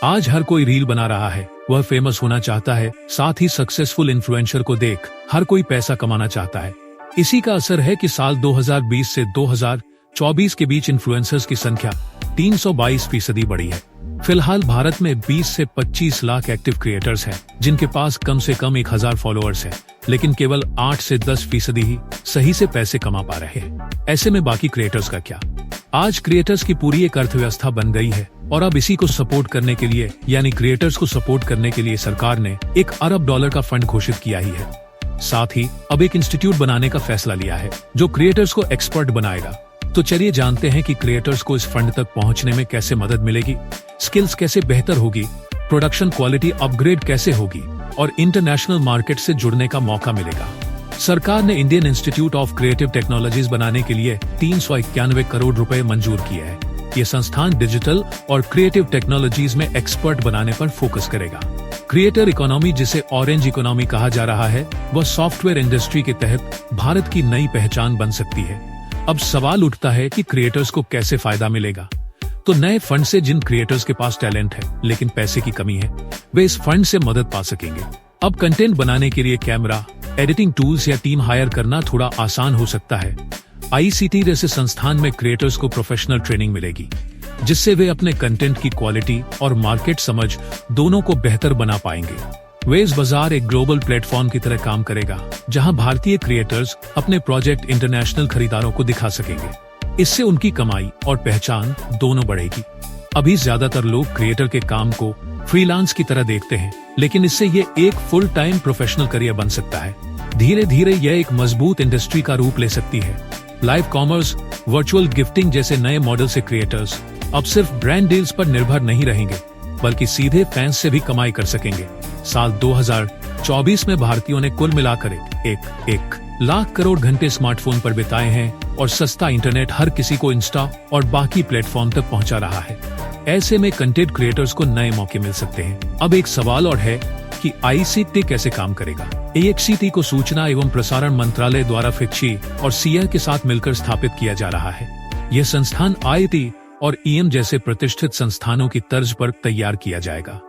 आज हर कोई रील बना रहा है, वह फेमस होना चाहता है, साथ ही सक्सेसफुल इन्फ्लुएंसर को देख हर कोई पैसा कमाना चाहता है। इसी का असर है कि साल 2020 से 2024 के बीच इन्फ्लुएंसर्स की संख्या 322% बढ़ी है। फिलहाल भारत में 20 से 25 लाख एक्टिव क्रिएटर्स हैं, जिनके पास कम से कम 1000 फॉलोअर्स हैं, लेकिन केवल 8 से 10% ही सही से पैसे कमा पा रहे हैं। ऐसे में बाकी क्रिएटर्स का क्या? आज क्रिएटर्स की पूरी एक अर्थव्यवस्था बन गई है और अब इसी को सपोर्ट करने के लिए, यानी क्रिएटर्स को सपोर्ट करने के लिए सरकार ने $1 अरब का फंड घोषित किया ही है। साथ ही अब एक इंस्टीट्यूट बनाने का फैसला लिया है जो क्रिएटर्स को एक्सपर्ट बनाएगा। तो चलिए जानते हैं कि क्रिएटर्स को इस फंड तक पहुंचने में कैसे मदद मिलेगी, स्किल्स कैसे बेहतर होगी, प्रोडक्शन क्वालिटी अपग्रेड कैसे होगी और इंटरनेशनल मार्केट से जुड़ने का मौका मिलेगा। सरकार ने Indian institute of creative technologies बनाने के लिए 391 करोड़ रुपए मंजूर किए हैं। ये संस्थान डिजिटल और क्रिएटिव टेक्नोलॉजीज में एक्सपर्ट बनाने पर फोकस करेगा। क्रिएटर इकोनॉमी, जिसे ऑरेंज इकोनॉमी कहा जा रहा है, वह सॉफ्टवेयर इंडस्ट्री के तहत भारत की नई पहचान बन सकती है। अब सवाल उठता है कि क्रिएटर्स को कैसे फायदा मिलेगा। तो नए फंड से जिन क्रिएटर्स के पास टैलेंट है लेकिन पैसे की कमी है, वे इस फंड से मदद पा सकेंगे। अब कंटेंट बनाने के लिए कैमरा, एडिटिंग टूल्स या टीम हायर करना थोड़ा आसान हो सकता है। ICT जैसे संस्थान में क्रिएटर्स को प्रोफेशनल ट्रेनिंग मिलेगी, जिससे वे अपने कंटेंट की क्वालिटी और मार्केट समझ दोनों को बेहतर बना पाएंगे। वेज बाजार एक ग्लोबल प्लेटफॉर्म की तरह काम करेगा, जहां भारतीय क्रिएटर्स अपने प्रोजेक्ट इंटरनेशनल खरीदारों को दिखा सकेंगे। इससे उनकी कमाई और पहचान दोनों बढ़ेगी। अभी ज्यादातर लोग क्रिएटर के काम को फ्रीलांस की तरह देखते हैं, लेकिन इससे ये एक फुल टाइम प्रोफेशनल करियर बन सकता है। धीरे धीरे यह एक मजबूत इंडस्ट्री का रूप ले सकती है। लाइव कॉमर्स, वर्चुअल गिफ्टिंग जैसे नए मॉडल से क्रिएटर्स अब सिर्फ ब्रांड डील्स पर निर्भर नहीं रहेंगे, बल्कि सीधे फैंस से भी कमाई कर सकेंगे। साल 2024 में भारतीयों ने कुल मिलाकर एक लाख करोड़ घंटे स्मार्टफोन पर बिताए हैं और सस्ता इंटरनेट हर किसी को इंस्टा और बाकी प्लेटफॉर्म तक पहुंचा रहा है। ऐसे में कंटेंट क्रिएटर्स को नए मौके मिल सकते हैं। अब एक सवाल और है कि ICT कैसे काम करेगा। AICTE को सूचना एवं प्रसारण मंत्रालय द्वारा FICCI और SIA के साथ मिलकर स्थापित किया जा रहा है। यह संस्थान IIT और EM जैसे प्रतिष्ठित संस्थानों की तर्ज पर तैयार किया जाएगा।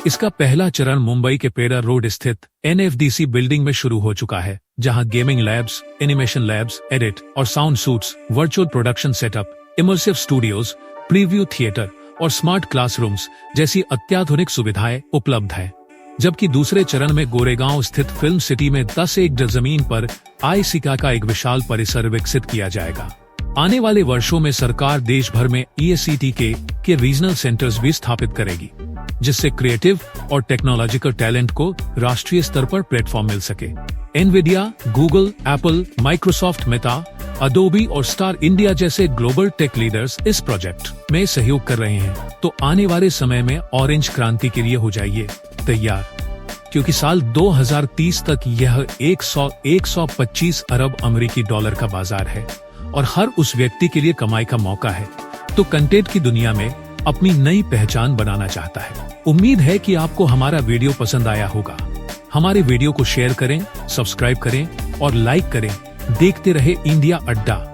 इसका पहला चरण मुंबई के पेडा रोड स्थित NFDC बिल्डिंग में शुरू हो चुका है, जहां gaming labs, animation labs, edit और sound suites, virtual production setup, immersive studios, preview theatre और स्मार्ट क्लासरूम्स जैसी अत्याधुनिक सुविधाएं उपलब्ध है। जबकि दूसरे चरण में गोरेगांव स्थित फिल्म सिटी में 10 एकड़ जमीन पर ICTA का एक विशाल परिसर विकसित किया जाएगा। आने वाले वर्षों में सरकार देश भर में EICT के रीजनल सेंटर्स भी स्थापित करेगी, जिससे क्रिएटिव और टेक्नोलॉजिकल टैलेंट को राष्ट्रीय स्तर पर प्लेटफॉर्म मिल सके। Nvidia, Google, Apple, Microsoft, Meta, Adobe और स्टार इंडिया जैसे ग्लोबल टेक लीडर्स इस प्रोजेक्ट में सहयोग कर रहे हैं। तो आने वाले समय में ऑरेंज क्रांति के लिए हो जाइए तैयार, क्योंकि साल 2030 तक यह 125 अरब अमेरिकी डॉलर का बाजार है और हर उस व्यक्ति के लिए कमाई का मौका है तो कंटेंट की दुनिया में अपनी नई पहचान बनाना चाहता है। उम्मीद है कि आपको हमारा वीडियो पसंद आया होगा। हमारे वीडियो को शेयर करें, सब्सक्राइब करें और लाइक करें। देखते रहे इंडिया अड्डा।